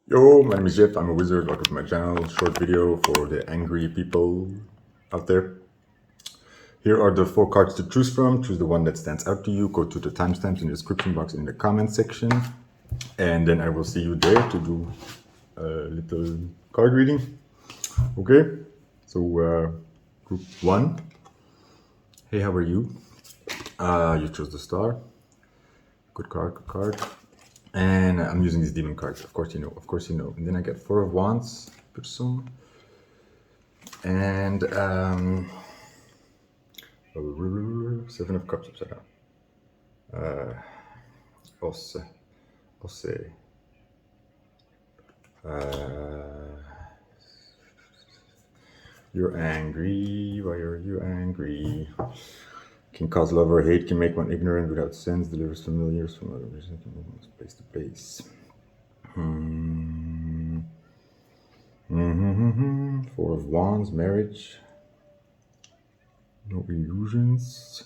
Yo, my name is Jeff. I'm a wizard. Welcome to my channel. Short video for the angry people out there. Here are the 4 cards to choose from. Choose the one that stands out to you. Go to the timestamps in the description box in the comment section. And then I will see you there to do a little card reading. Okay, so group 1. Hey, how are you? You chose the star. Good card, good card. And I'm using these demon cards. Of course you know, And then I get 4 of Wands, put some. And 7 of Cups upside down. Osse. You're angry. Why are you angry? Can cause love or hate, can make one ignorant without sense, delivers familiars from other person, can move from place to place. 4 of Wands, marriage. No illusions.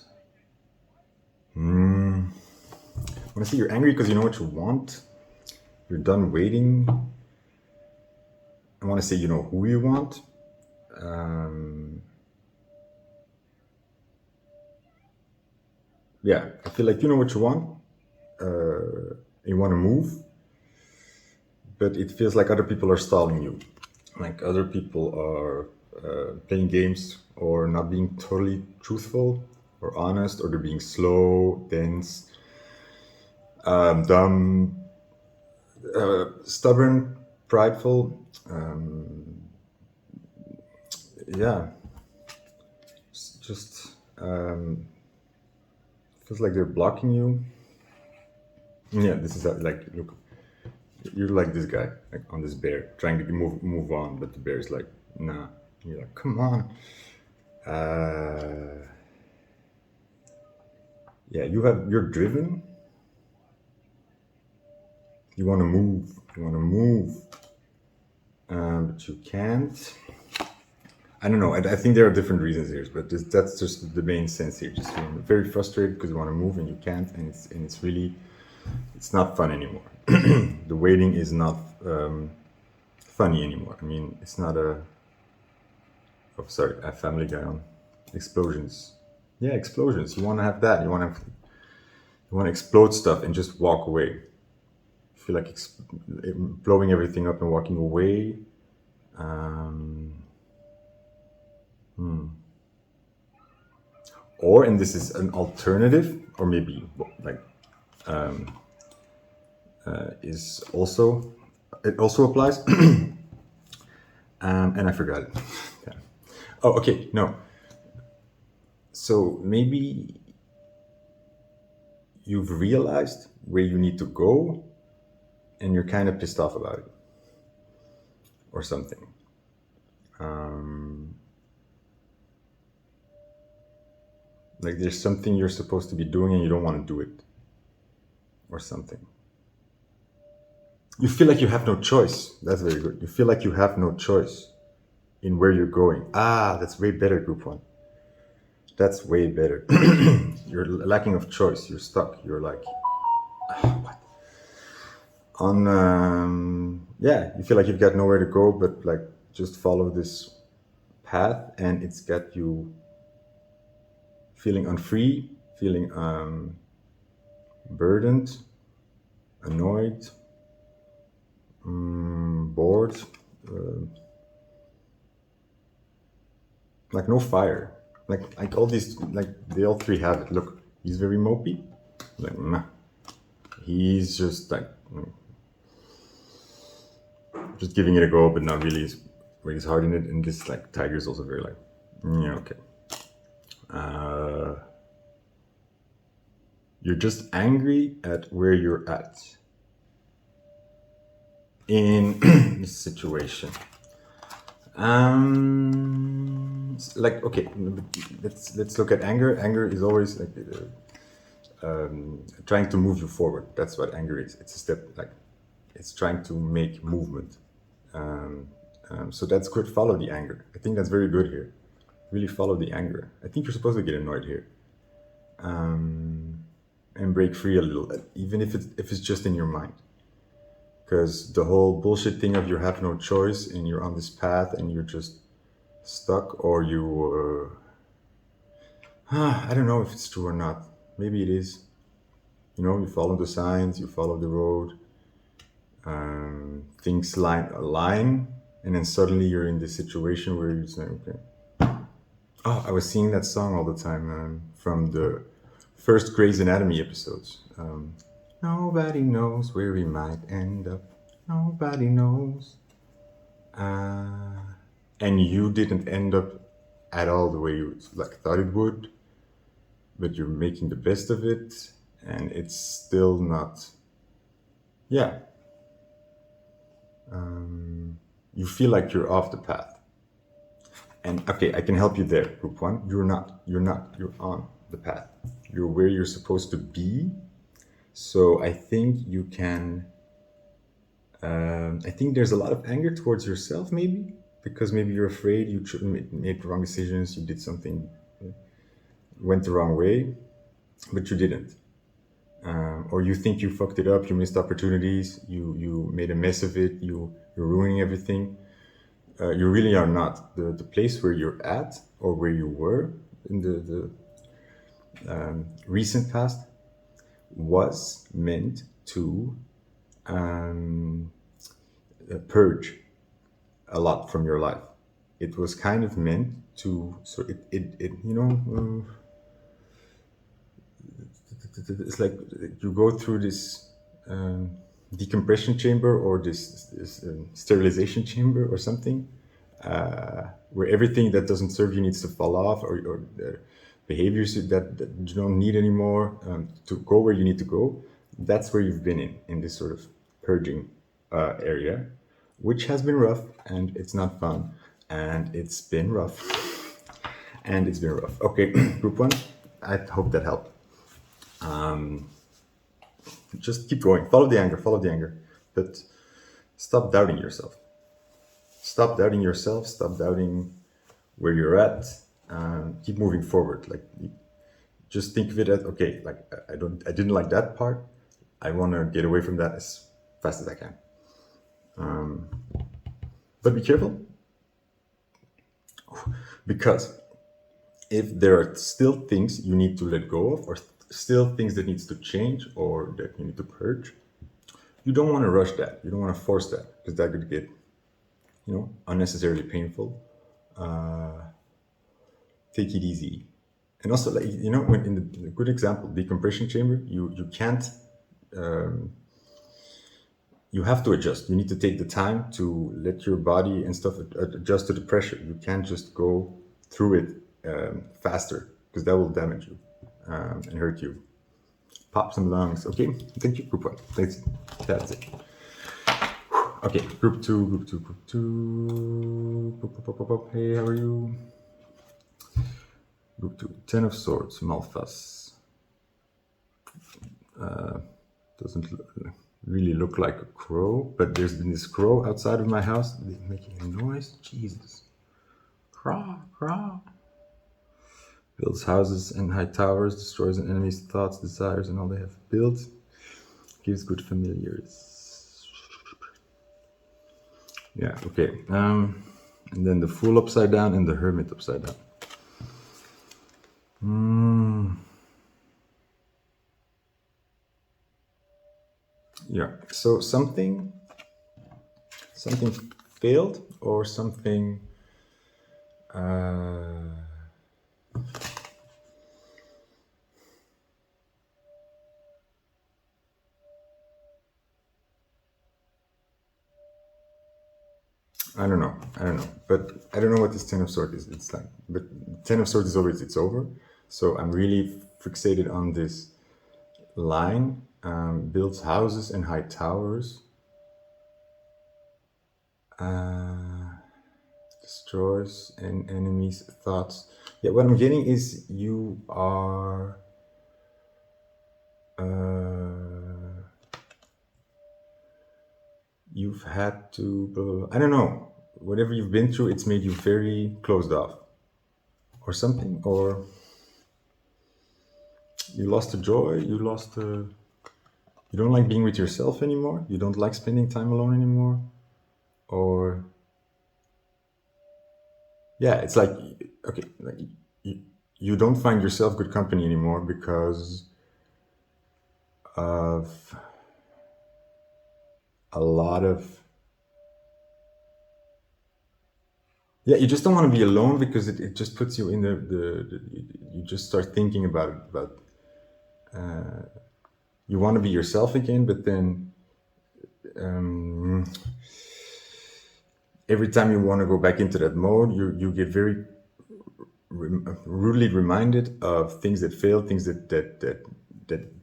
When I say you're angry because you know what you want, you're done waiting. I want to say you know who you want. Yeah, I feel like you know what you want. You want to move, but it feels like other people are stalling you. Like other people are playing games or not being totally truthful or honest, or they're being slow, dense, dumb, stubborn, prideful. Yeah, just feels like they're blocking you. Yeah, this is like, look, you're like this guy, like on this bear, trying to move on, but the bear is like, nah. You're like, come on. Yeah, you're driven. You want to move. But you can't. I don't know. I think there are different reasons here, but that's just the main sense here. Just you're very frustrated because you want to move and you can't, and it's really, it's not fun anymore. The waiting is not funny anymore. I mean, it's not a. Oh, sorry, a Family Guy on explosions. Yeah, explosions. You want to have that. You want to explode stuff and just walk away. Feel like blowing everything up and walking away. Or, and this is an alternative, or maybe like is also, it also applies. And I forgot it. Yeah. Oh, okay, no. So maybe you've realized where you need to go and you're kind of pissed off about it or something. Like there's something you're supposed to be doing and you don't want to do it or something. You feel like you have no choice. That's very good. You feel like you have no choice in where you're going. Ah, that's way better, group 1. That's way better. You're lacking of choice. You're stuck. You're like, what? Yeah, you feel like you've got nowhere to go, but like just follow this path, and it's got you feeling unfree, feeling burdened, annoyed, bored, like no fire. Like all these, like they all 3 have it. Look, he's very mopey. Like, nah. He's just like just giving it a go, but not really his heart in it. And this like tiger is also very like, yeah, okay. You're just angry at where you're at in this situation. Like, okay, let's look at anger. Anger is always like trying to move you forward. That's what anger is. It's a step, like it's trying to make movement. So that's good. Follow the anger. I think that's very good here. Really follow the anger. I think you're supposed to get annoyed here, and break free a little, even if it's just in your mind. Because the whole bullshit thing of you have no choice and you're on this path and you're just stuck, or I don't know if it's true or not. Maybe it is. You follow the signs, you follow the road, things align, and then suddenly you're in this situation where you say, okay. Oh, I was singing that song all the time from the first Grey's Anatomy episodes. Nobody knows where we might end up. Nobody knows. And you didn't end up at all the way you thought it would, but you're making the best of it, and it's still not. Yeah. You feel like you're off the path. And okay, I can help you there, group one. You're not. You're on the path. You're where you're supposed to be. So I think you can. I think there's a lot of anger towards yourself, maybe, because maybe you're afraid you made wrong decisions, you did something, went the wrong way, but you didn't. Or you think you fucked it up, you missed opportunities, you made a mess of it, you're ruining everything. You really are not. The place where you're at, or where you were in the recent past, was meant to purge a lot from your life. It was kind of meant to, so it's like you go through this decompression chamber, or this sterilization chamber or something, where everything that doesn't serve you needs to fall off, or behaviors that you don't need anymore, to go where you need to go. That's where you've been in this sort of purging area, which has been rough, and it's not fun, and it's been rough, and it's been rough. Okay, group one, I hope that helped. Just keep going, follow the anger, but stop doubting yourself. Stop doubting where you're at. Keep moving forward. Like, just think of it as, okay, like I didn't like that part. I want to get away from that as fast as I can. But be careful, because if there are still things you need to let go of, or still things that needs to change, or that you need to purge, you don't want to rush that. You don't want to force that, because that could get, unnecessarily painful. Take it easy. And also, like, when in the good example, decompression chamber, you can't. You have to adjust. You need to take the time to let your body and stuff adjust to the pressure. You can't just go through it faster, because that will damage you and hurt you. Pop some lungs. Okay, thank you, group one. That's it. Okay, group two. Hey, how are you? Group two. 10 of Swords, Malthus. Doesn't really look like a crow, but there's been this crow outside of my house making a noise. Jesus. Craw, craw. Builds houses and high towers, destroys an enemy's thoughts, desires, and all they have built. Gives good familiars. Yeah, okay. And then the Fool upside down and the Hermit upside down. Yeah, so something failed, or something I don't know, but I don't know what this 10 of Swords is. It's like, but 10 of Swords is always, it's over. So I'm really fixated on this line. Builds houses and high towers. Destroys an enemy's thoughts. Yeah, what I'm getting is you are you've had to, I don't know, whatever you've been through, it's made you very closed off, or something, or you lost the joy, you lost the, You don't like being with yourself anymore? You don't like spending time alone anymore? Or yeah, it's like, okay, like you don't find yourself good company anymore because of a lot of, yeah, you just don't want to be alone because it just puts you in you just start thinking about you want to be yourself again, but then um, every time you want to go back into that mode, you get very rudely reminded of things that failed, things that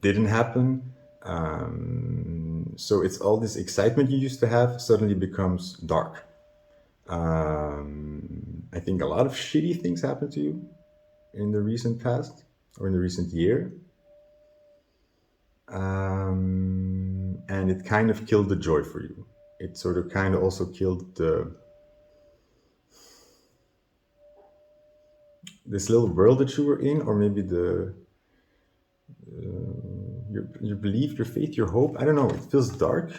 didn't happen. So it's all this excitement you used to have suddenly becomes dark. I think a lot of shitty things happened to you in the recent past or in the recent year. And it kind of killed the joy for you. It sort of kind of also killed this little world that you were in, or maybe your belief, your faith, your hope. I don't know. It feels dark.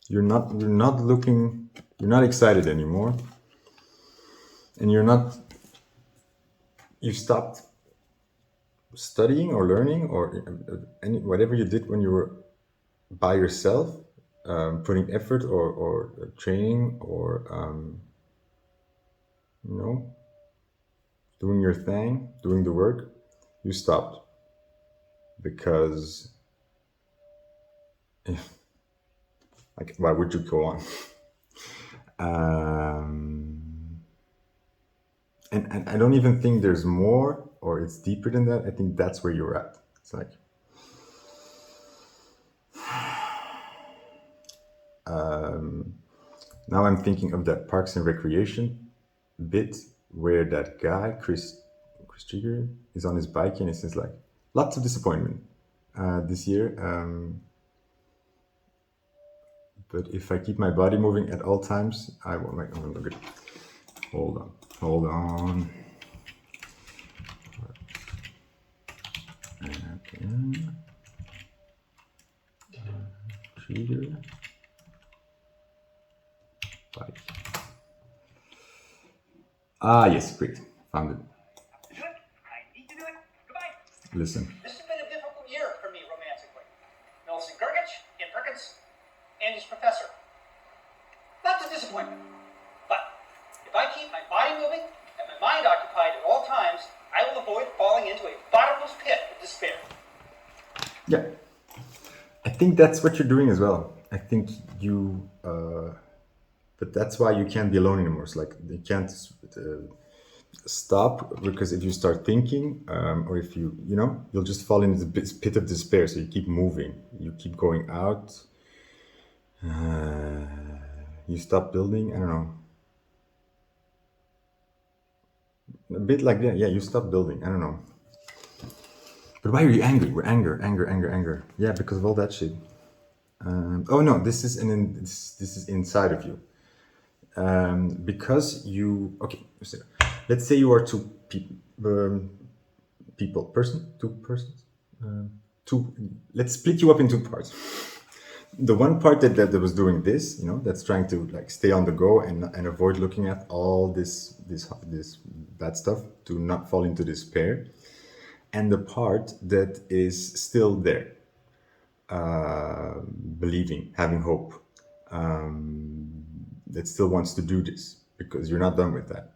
You're not looking. You're not excited anymore, and you're not. You stopped studying or learning or whatever you did when you were by yourself, putting effort or training or you know, doing your thing, doing the work. You stopped because, like, why would you go on? And I don't even think there's more or it's deeper than that. I think that's where you're at. It's like, now I'm thinking of that Parks and Recreation bit where that guy, Chris Trigger, is on his bike and he says like, lots of disappointment this year. But if I keep my body moving at all times, I won't make. Oh, look at. Hold on. Okay. Trigger. Bike. Ah, yes, great. Found it. I need to do it. Goodbye. Listen. This has been a difficult year for me romantically. Millicent Gergich, Ian Perkins, Andy's professor. Lots of disappointment. But if I keep my body moving and my mind occupied at all times, I will avoid falling into a bottomless pit of despair. Yeah. I think that's what you're doing as well. I think you, but that's why you can't be alone anymore. It's like you can't stop, because if you start thinking, or if you'll just fall into the pit of despair. So you keep moving, you keep going out. You stop building. I don't know. A bit like that. Yeah, you stop building. I don't know. But why are you angry? We're anger. Yeah, because of all that shit. Oh no, this is this is inside of you. Because you, okay, let's say you are two two persons, let's split you up into parts. The one part that was doing this, that's trying to like stay on the go and avoid looking at all this bad stuff, to not fall into despair, and the part that is still there, believing, having hope, that still wants to do this, because you're not done with that.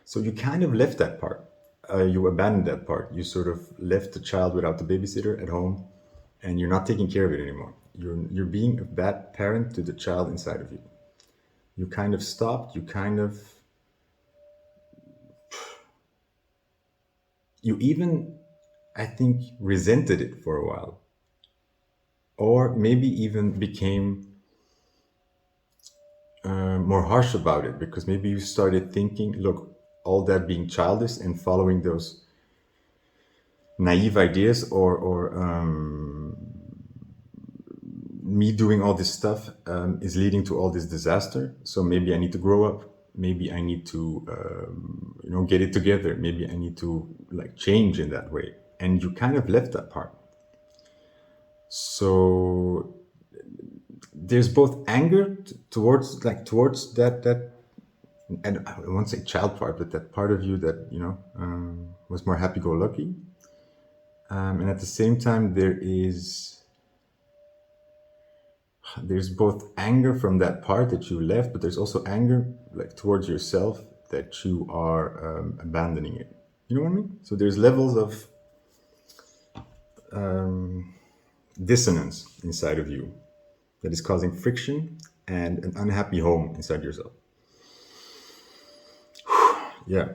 So you kind of left that part. You abandoned that part. You sort of left the child without the babysitter at home, and you're not taking care of it anymore. You're being a bad parent to the child inside of you. You kind of stopped. You even, I think, resented it for a while, or maybe even became more harsh about it, because maybe you started thinking, look, all that being childish and following those naive ideas, or me doing all this stuff is leading to all this disaster. So maybe I need to grow up. maybe I need to, get it together. Maybe I need to like change in that way. And you kind of left that part. So there's both anger towards that, and I won't say child part, but that part of you that was more happy-go-lucky, and at the same time there's both anger from that part that you left, but there's also anger like towards yourself that you are abandoning it. You know what I mean? So there's levels of dissonance inside of you that is causing friction and an unhappy home inside yourself. Yeah.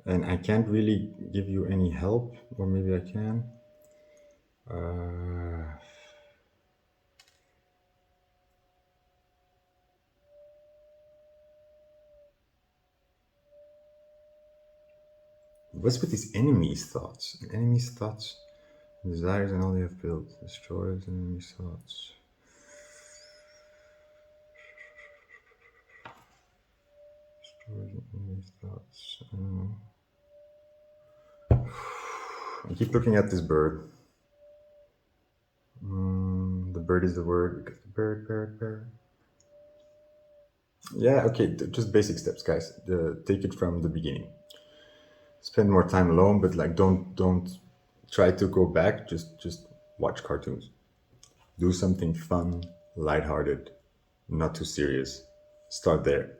And I can't really give you any help, or maybe I can. What's with these enemies' thoughts? Enemies' thoughts, desires, and all they have built destroys enemies' thoughts. Destroys enemies' thoughts. I don't know. I keep looking at this bird. The bird is the word because the bird. Yeah, okay, just basic steps, guys. Take it from the beginning. Spend more time alone, but like don't try to go back. Just watch cartoons. Do something fun, lighthearted, not too serious. Start there.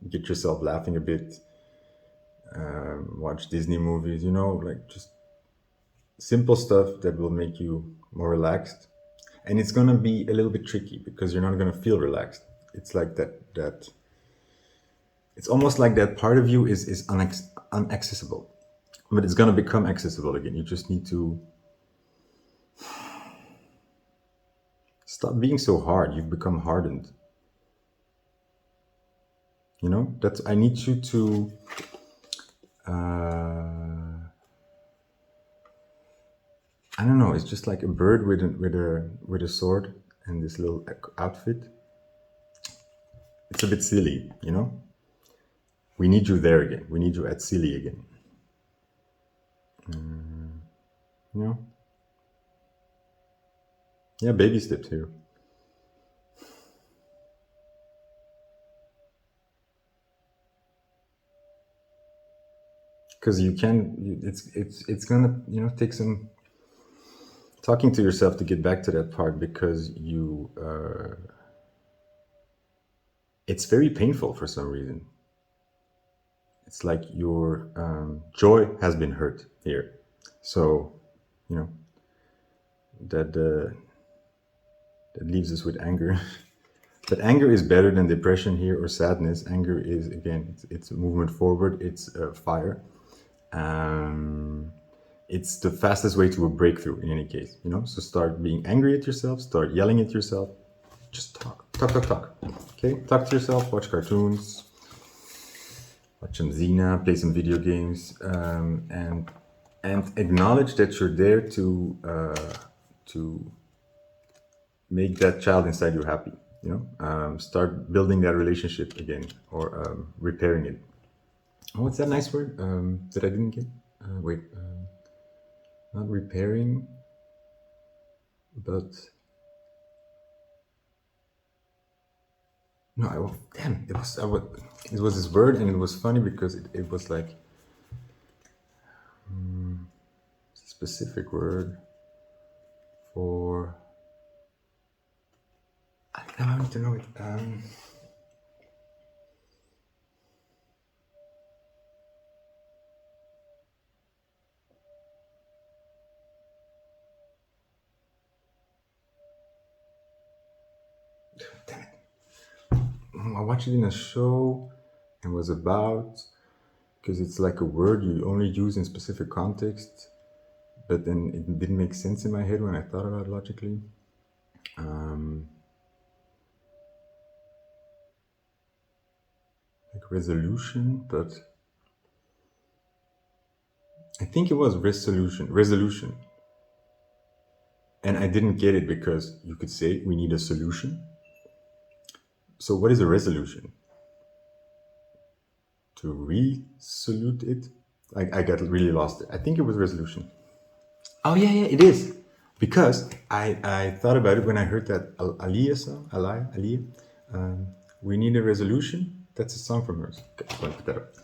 Get yourself laughing a bit. Watch Disney movies. Like just simple stuff that will make you more relaxed. And it's gonna be a little bit tricky because you're not gonna feel relaxed. It's like that. It's almost like that part of you is unaccessible, but it's gonna become accessible again. You just need to stop being so hard. You've become hardened. That's I need you to. I don't know. It's just like a bird with a sword and this little outfit. It's a bit silly. We need you there again. We need you at silly again. Yeah, baby steps here. Because it's gonna take some talking to yourself to get back to that part, because it's very painful for some reason. It's like your joy has been hurt here, so that leaves us with anger. But anger is better than depression here or sadness. Anger is, again, it's a movement forward. It's fire. It's the fastest way to a breakthrough in any case. So start being angry at yourself. Start yelling at yourself. Just talk. Okay, talk to yourself. Watch cartoons. Watch some Xena. Play some video games. And acknowledge that you're there to make that child inside you happy. Start building that relationship again, or repairing it. Oh, what's that nice word that I didn't get? Not repairing, but no. Damn, it was this word, and it was funny because it was like a specific word for. I need to know it. Damn it. I watched it in a show and was about, because it's like a word you only use in specific context, but then it didn't make sense in my head when I thought about it logically. Like resolution, but I think it was resolution. And I didn't get it because you could say we need a solution. So what is a resolution? To resolute it? I got really lost. I think it was resolution. Oh yeah, it is. Because I thought about it when I heard that Aliyah song, Aliyah. We need a resolution. That's a song from hers. Okay, so I put that up.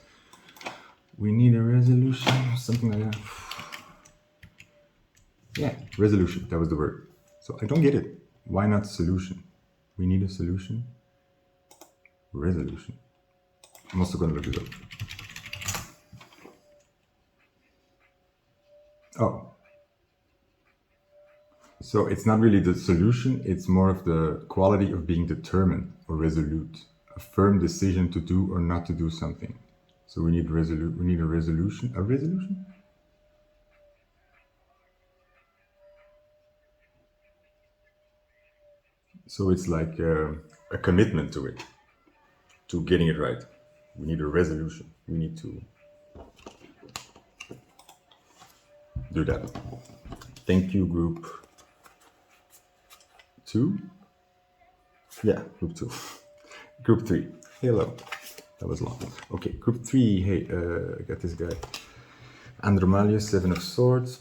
We need a resolution, something like that. Yeah, resolution, that was the word. So I don't get it. Why not solution? We need a solution. Resolution. I'm also going to look it up. Oh. So it's not really the solution, it's more of the quality of being determined or resolute. A firm decision to do or not to do something. So we need a resolution. A resolution? So it's like a commitment to it, to getting it right. We need a resolution. We need to do that. Thank you, group 2. Yeah, group 2. Group 3. Hello. That was long. Okay, group 3. Hey, I got this guy. Andromalius, 7 of Swords.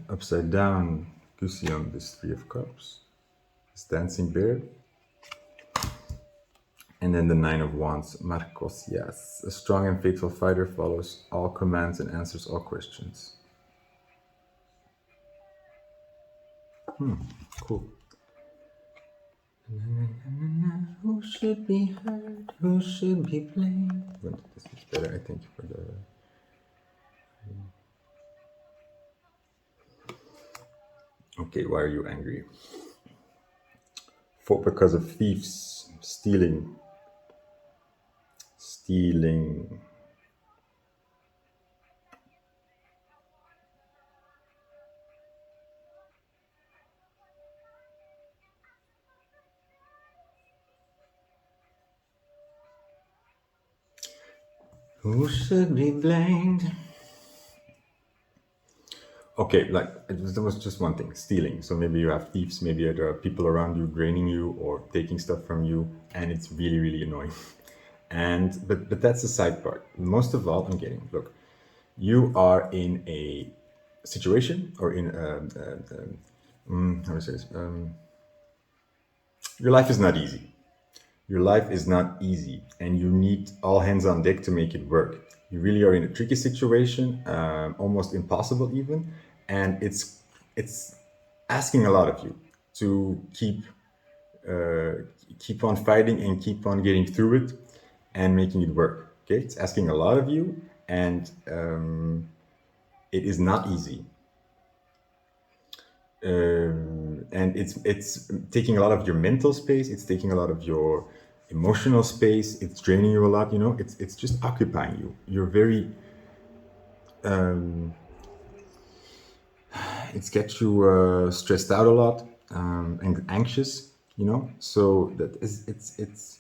Upside down, Gusion, this 3 of Cups. This dancing bear. And then the 9 of Wands, Marcos, yes. A strong and faithful fighter follows all commands and answers all questions. Cool. Who should be heard? Who should be blamed? This is better, I think, for the... Okay, why are you angry? Because of thieves, stealing. Who should be blamed? Okay, like there was just one thing, stealing. So maybe you have thieves, maybe there are people around you draining you or taking stuff from you, and it's really, really annoying. But that's the side part. Most of all, I'm getting, look, you are in a situation or in how do I say this? Your life is not easy. Your life is not easy, and you need all hands on deck to make it work. You really are in a tricky situation, almost impossible even, and it's asking a lot of you to keep on fighting and keep on getting through it and making it work. Okay, it's asking a lot of you, and it is not easy. And it's taking a lot of your mental space. It's taking a lot of your emotional space. It's draining you a lot. You know, it's just occupying you. You're very. It's get you stressed out a lot and anxious. You know, so that is it's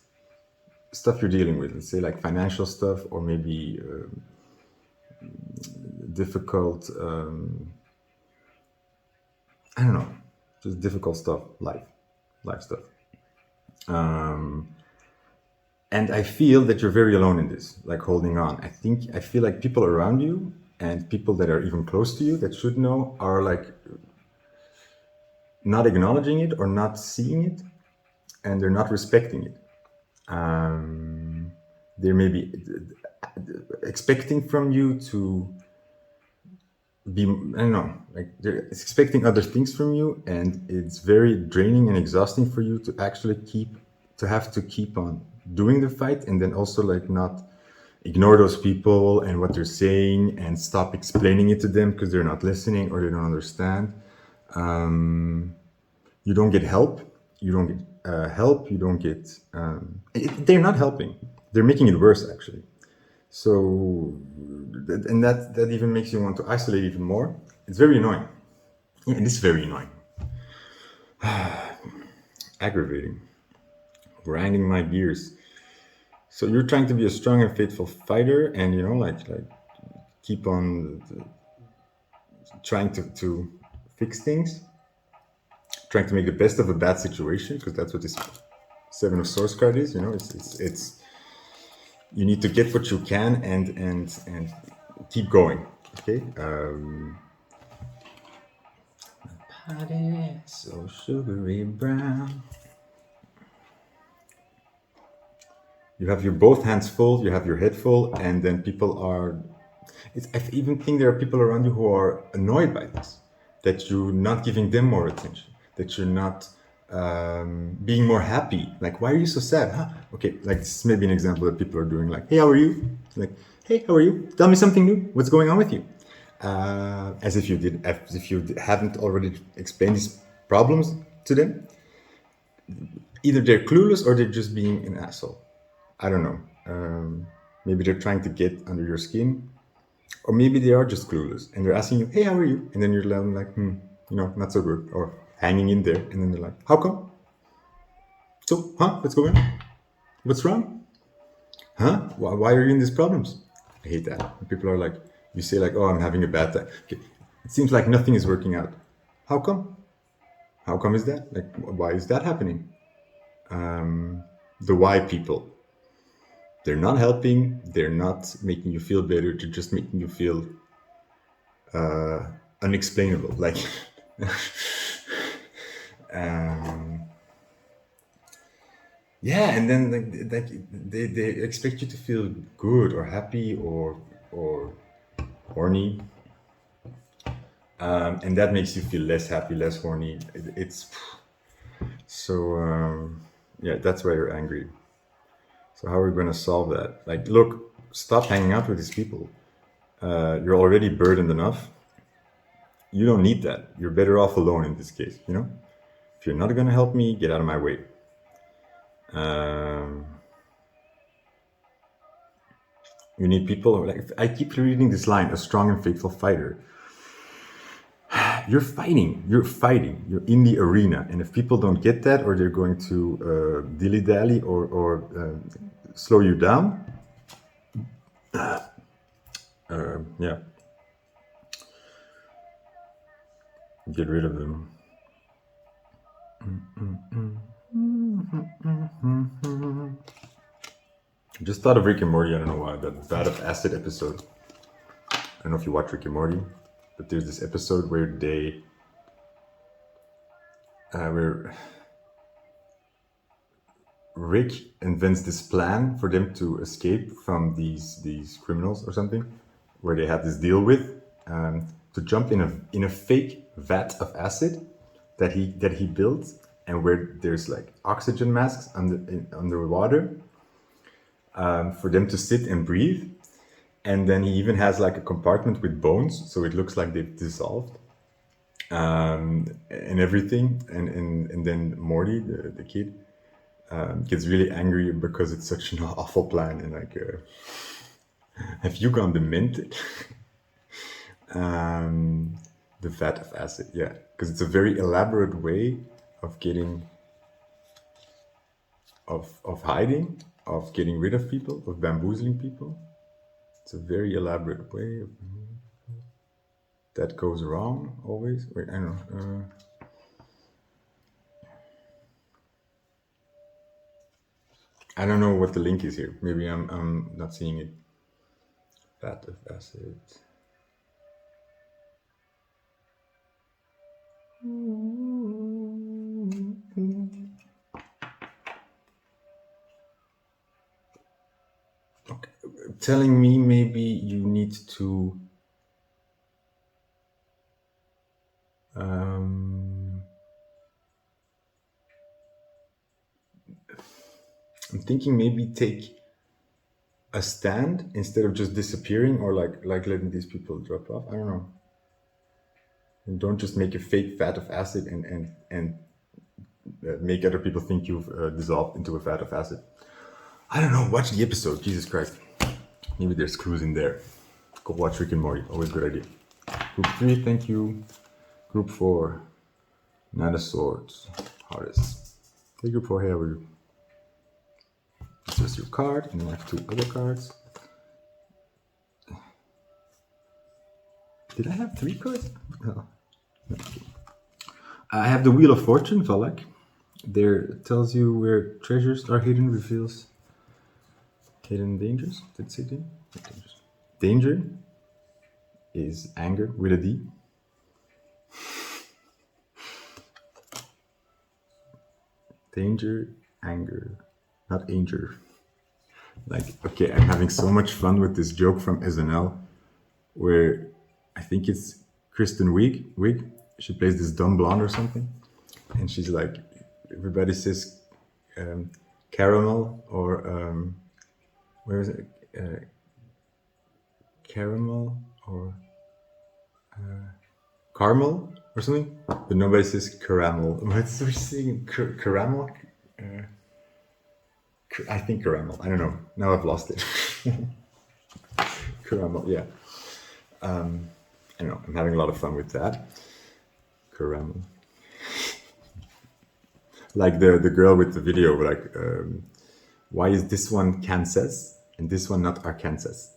stuff you're dealing with. Let's say like financial stuff, or maybe difficult. I don't know, just difficult stuff, life stuff. And I feel that you're very alone in this, like holding on. I feel like people around you and people that are even close to you that should know are like not acknowledging it or not seeing it, and they're not respecting it. They may be expecting from you to be, I don't know, like they're expecting other things from you, and it's very draining and exhausting for you to actually have to keep on doing the fight, and then also like not ignore those people and what they're saying and stop explaining it to them because they're not listening or they don't understand. You don't get help. You don't get help. You don't get. They're not helping. They're making it worse, actually. So, and that even makes you want to isolate even more. It's very annoying. Yeah, it is very annoying. Aggravating. Grinding my gears. So you're trying to be a strong and faithful fighter, and like keep on trying to fix things, trying to make the best of a bad situation, because that's what this Seven of Swords card is. It's you need to get what you can and keep going. Okay. Body so sugary brown. You have your both hands full, you have your head full, and then people are. I even think there are people around you who are annoyed by this, that you're not giving them more attention, that you're not being more happy. Like, why are you so sad? Huh? Okay, like this is maybe an example that people are doing. Like, hey, how are you? Like, hey, how are you? Tell me something new. What's going on with you? As if you haven't already explained these problems to them. Either they're clueless or they're just being an asshole. I don't know. Maybe they're trying to get under your skin, or maybe they are just clueless and they're asking you, "Hey, how are you?" And then you're like, not so good, or hanging in there. And then they're like, "How come? So, huh? What's going on? What's wrong? Huh? Why are you in these problems?" I hate that. When people are like, you say like, "Oh, I'm having a bad time." Okay. It seems like nothing is working out. How come? How come is that? Like, why is that happening? The why people. They're not helping. They're not making you feel better. They're just making you feel unexplainable. Like, yeah, and then like they expect you to feel good or happy or horny, and that makes you feel less happy, less horny. It's so yeah. That's why you're angry. So how are we going to solve that? Like, look, stop hanging out with these people. You're already burdened enough. You don't need that. You're better off alone in this case. If you're not going to help me, get out of my way. You need people. Like, I keep reading this line: a strong and faithful fighter. You're fighting. You're in the arena, and if people don't get that, or they're going to dilly dally or slow you down, yeah, get rid of them. I just thought of Rick and Morty. I don't know why. That Vat of Acid episode. I don't know if you watch Rick and Morty, but there's this episode where where Rick invents this plan for them to escape from these criminals or something, where they have this deal with to jump in a fake vat of acid that he built, and where there's like oxygen masks underwater for them to sit and breathe. And then he even has like a compartment with bones, so it looks like they've dissolved, and everything. And then Morty, the kid, gets really angry because it's such an awful plan, and like, have you gone demented? The vat of acid, yeah, because it's a very elaborate way of getting, of hiding, of getting rid of people, of bamboozling people. It's a very elaborate way of, that goes wrong always. Wait, I don't know. I don't know what the link is here. Maybe I'm not seeing it. Vat of acid. Okay. Telling me maybe you need to I'm thinking maybe take a stand instead of just disappearing, or like letting these people drop off. I don't know. And don't just make a fake vat of acid and make other people think you've dissolved into a vat of acid. I don't know. Watch the episode. Jesus Christ. Maybe there's clues in there. Go watch Rick and Morty. Always a good idea. Group 3, thank you. Group 4, Knight of Swords, Hardest. Hey, Group 4, hey, how are you? Mr. is your card, and then I have 2 other cards. Did I have 3 cards? No. I have the Wheel of Fortune, Valak. There it tells you where treasures are hidden, reveals hidden dangers. Did it say dangers? Danger is anger with a D. Danger, anger, not anger. Like, okay, I'm having so much fun with this joke from SNL where I think it's Kristen Wiig. She plays this dumb blonde or something. And she's like, everybody says caramel or, where is it? Caramel or caramel or something, but nobody says caramel. What's she saying? Caramel? I think caramel. I don't know. Now I've lost it. Caramel, yeah. I don't know. I'm having a lot of fun with that. Caramel. Like the girl with the video, like, why is this one Kansas and this one not Arkansas?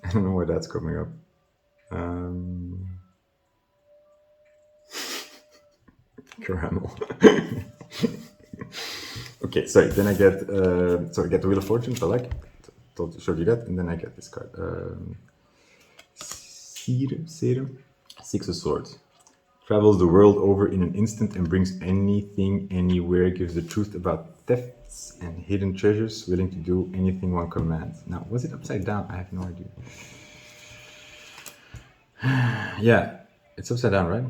I don't know why that's coming up. Caramel. Okay, sorry. Then I get I get the Wheel of Fortune. I like. Showed you that, and then I get this card. Serum. 6 of Swords. Travels the world over in an instant and brings anything, anywhere. Gives the truth about thefts and hidden treasures. Willing to do anything one commands. Now, was it upside down? I have no idea. Yeah, it's upside down, right?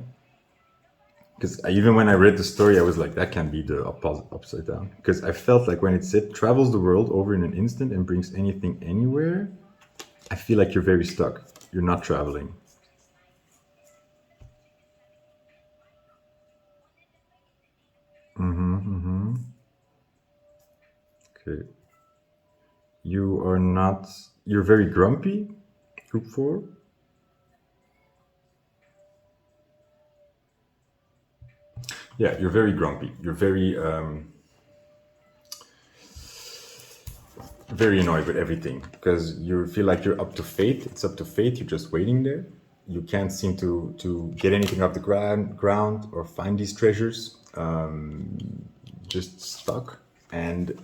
Because even when I read the story, I was like, that can't be the upside down. Because I felt like when it said travels the world over in an instant and brings anything, anywhere, I feel like you're very stuck. You're not traveling. Okay. You are not, you're very grumpy, group 4. Yeah, you're very grumpy. You're very annoyed with everything because you feel like you're up to fate. It's up to fate. You're just waiting there. You can't seem to get anything off the ground or find these treasures. Just stuck, and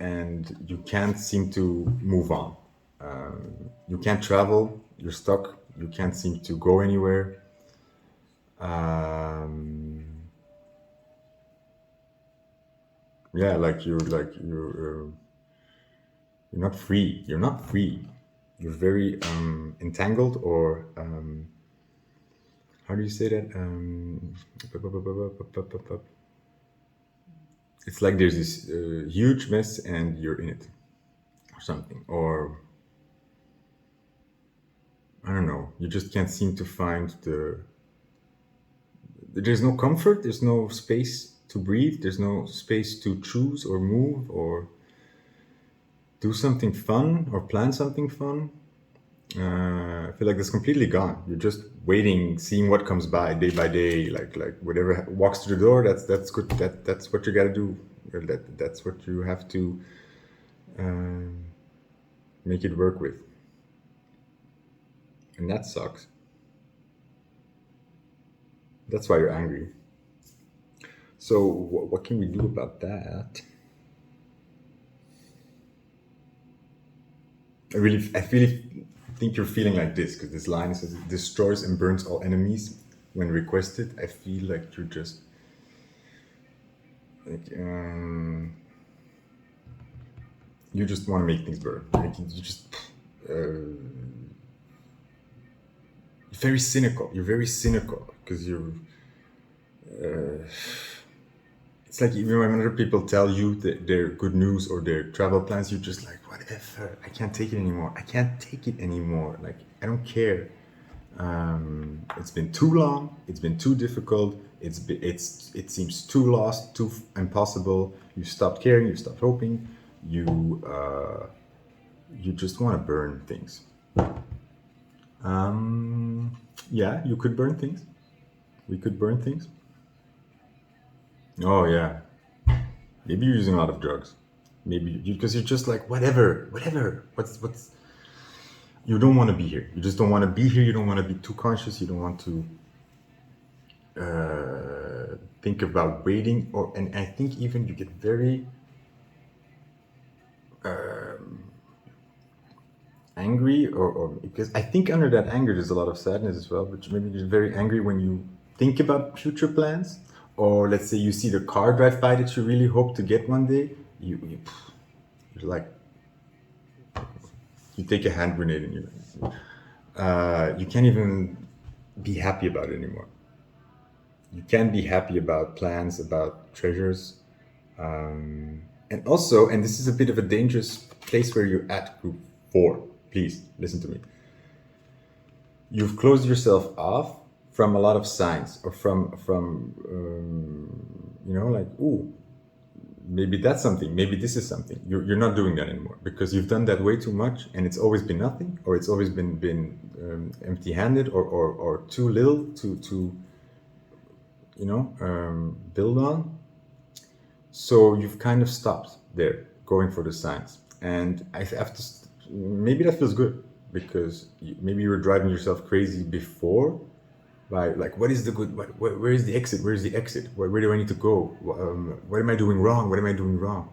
you can't seem to move on. You can't travel. You're stuck. You can't seem to go anywhere. Yeah, you're not free. You're not free. You're very entangled, or how do you say that? It's like there's this huge mess and you're in it, or something, or I don't know. You just can't seem to find There's no comfort. There's no space to breathe. There's no space to choose or move or do something fun or plan something fun. I feel like that's completely gone. You're just waiting, seeing what comes by day by day, like whatever walks through the door. That's good. That's what you got to do. That's what you have to make it work with, and that sucks. That's why you're angry. So what can we do about that? I really think you're feeling like this because this line says it destroys and burns all enemies when requested. I feel like you're just like you just want to make things burn. Like you just very cynical. You're very cynical because you're. It's like even when other people tell you their good news or their travel plans, you're just like, whatever. I can't take it anymore. I can't take it anymore. Like I don't care. It's been too long. It's been too difficult. It seems too lost, too impossible. You stopped caring. You stopped hoping. You just want to burn things. Yeah, you could burn things. We could burn things. Oh yeah. Maybe you're using a lot of drugs. Maybe because you're just like, whatever. What's you don't want to be here. You just don't want to be here. You don't want to be too conscious. You don't want to think about waiting. And I think even you get very angry, or because I think under that anger there's a lot of sadness as well. But maybe you're very angry when you think about future plans, or let's say you see the car drive by that you really hope to get one day. You're like, you take a hand grenade and you can't even be happy about it anymore. You can't be happy about plans, about treasures. And also, and this is a bit of a dangerous place where you're at, group 4. Please listen to me. You've closed yourself off from a lot of signs, or from like, ooh, maybe that's something, maybe this is something. You're not doing that anymore, because you've done that way too much, and it's always been nothing, or it's always been empty-handed, or too little to build on. So you've kind of stopped there, going for the signs. And I have to, maybe that feels good, because maybe you were driving yourself crazy before by like, what is the good, where is the exit? Where do I need to go? What am I doing wrong?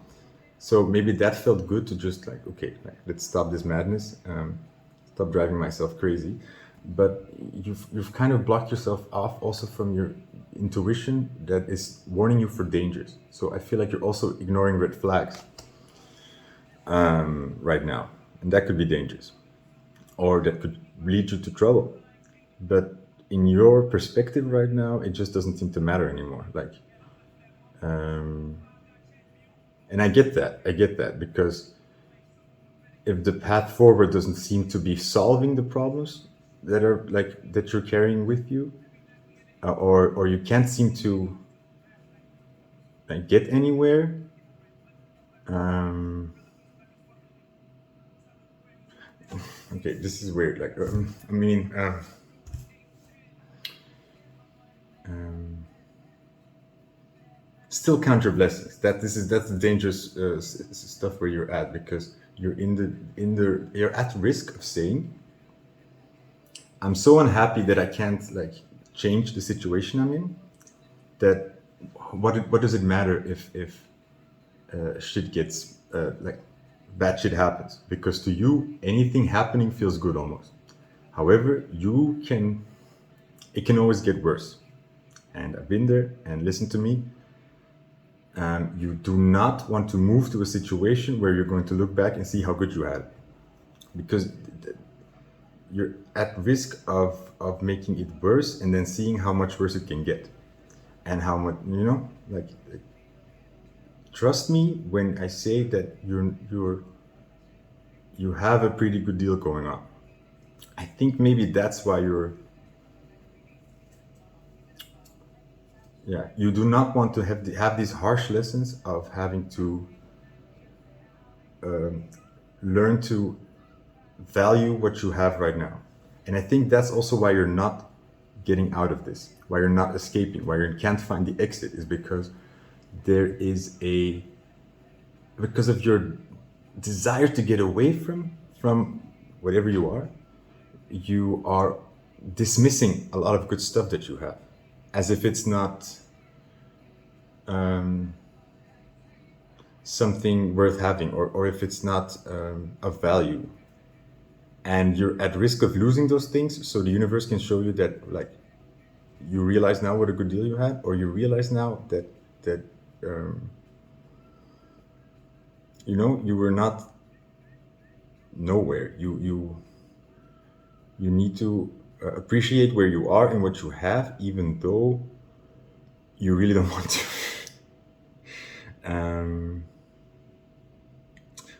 So maybe that felt good, to just like, okay, like, let's stop this madness, stop driving myself crazy. But you've kind of blocked yourself off also from your intuition that is warning you for dangers. So I feel like you're also ignoring red flags right now, and that could be dangerous, or that could lead you to trouble. But in your perspective right now, it just doesn't seem to matter anymore. Like, and I get that, because if the path forward doesn't seem to be solving the problems that are like that you're carrying with you, or you can't seem to get anywhere. Okay, this is weird. Like, still count your blessings. That's the dangerous stuff where you're at, because you're you're at risk of saying, I'm so unhappy that I can't like change the situation I'm in, that what does it matter if shit gets like bad shit happens, because to you anything happening feels good almost. However, it can always get worse. And I've been there, and listen to me. You do not want to move to a situation where you're going to look back and see how good you had it, because you're at risk of making it worse, and then seeing how much worse it can get, and how much, like, trust me when I say that you have a pretty good deal going on. I think maybe that's why you do not want to have these harsh lessons of having to learn to value what you have right now. And I think that's also why you're not getting out of this, why you're not escaping, why you can't find the exit, is because because of your desire to get away from whatever you are dismissing a lot of good stuff that you have, as if it's not something worth having, or if it's not of value, and you're at risk of losing those things. So the universe can show you that, like, you realize now what a good deal you had, or you realize now that you were not nowhere. You need to appreciate where you are and what you have, even though you really don't want to.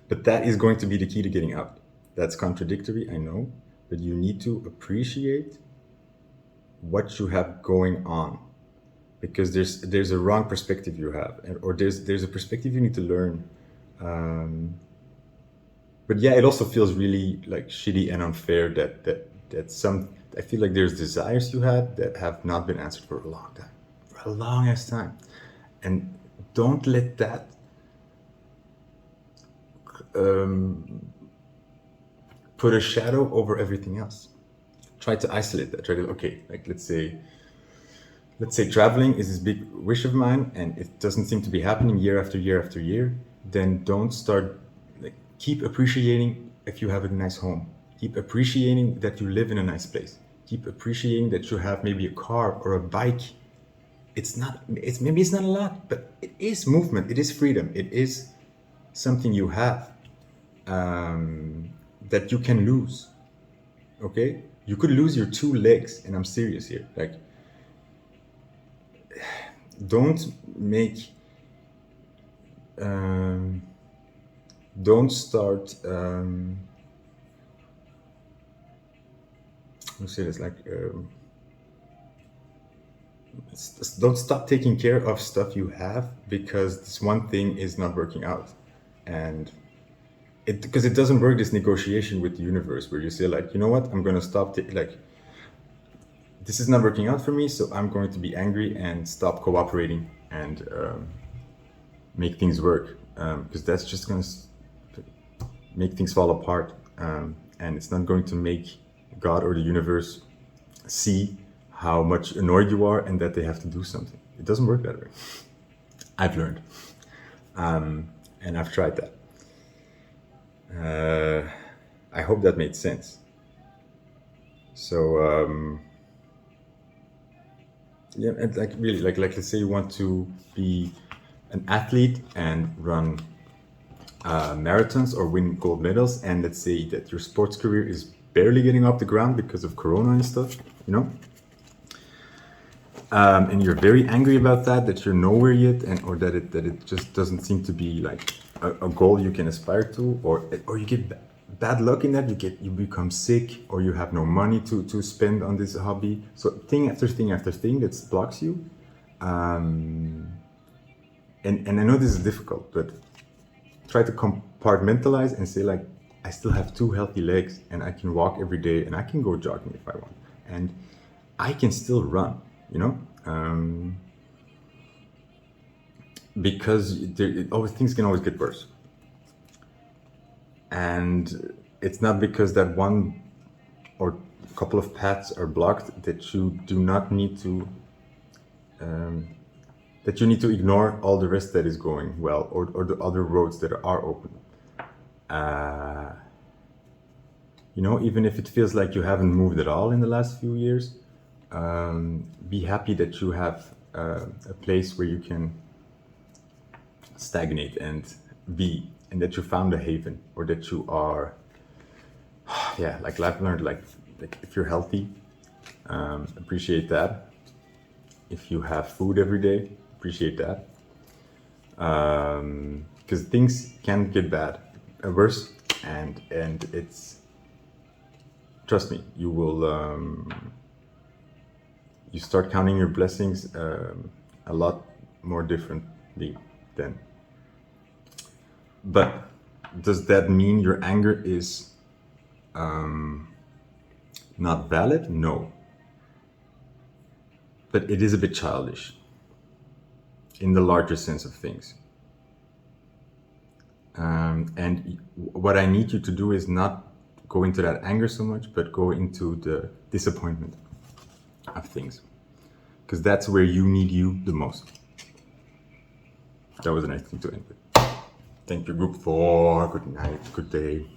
But that is going to be the key to getting out. That's contradictory, I know, but you need to appreciate what you have going on, because there's a wrong perspective you have, or there's a perspective you need to learn. But yeah, it also feels really like shitty and unfair that I feel like there's desires you had that have not been answered for a long ass time, and don't let that put a shadow over everything else. Try to isolate that. Try to, okay, like let's say traveling is this big wish of mine and it doesn't seem to be happening year after year after year. Then don't start, like, keep appreciating if you have a nice home. Keep appreciating that you live in a nice place. Keep appreciating that you have maybe a car or a bike. Maybe it's not a lot, but it is movement. It is freedom. It is something you have that you can lose. Okay, you could lose your 2 legs, and I'm serious here. Like, don't start. Let's say this, like. Don't stop taking care of stuff you have because this one thing is not working out, and because it doesn't work, this negotiation with the universe where you say, like, you know what, I'm going to stop, like, this is not working out for me, so I'm going to be angry and stop cooperating and make things work, because that's just going to make things fall apart, and it's not going to make God or the universe see how much annoyed you are and that they have to do something. It doesn't work that way. I've learned. And I've tried that. I hope that made sense. So, yeah, and like really, like let's say you want to be an athlete and run marathons or win gold medals, and let's say that your sports career is barely getting off the ground because of Corona and stuff, you know? And you're very angry about that you're nowhere yet, and or that it just doesn't seem to be like a goal you can aspire to, or you get bad luck in that you become sick, or you have no money to spend on this hobby. So thing after thing after thing that blocks you. And I know this is difficult, but try to compartmentalize and say, like, I still have 2 healthy legs, and I can walk every day, and I can go jogging if I want, and I can still run. You know, because things can always get worse, and it's not because that one or a couple of paths are blocked that you do not need to that you need to ignore all the rest that is going well, or the other roads that are open. You know, even if it feels like you haven't moved at all in the last few years. Be happy that you have a place where you can stagnate and be, and that you found a haven, or that you are, yeah, like I've learned, like if you're healthy, appreciate that. If you have food every day, appreciate that. Because things can get bad, worse, and it's, trust me, you will. You start counting your blessings a lot more differently then. But does that mean your anger is not valid? No. But it is a bit childish in the larger sense of things. And what I need you to do is not go into that anger so much, but go into the disappointment of things, because that's where you need you the most. That was a nice thing to end with. Thank you, group 4. Good night, good day.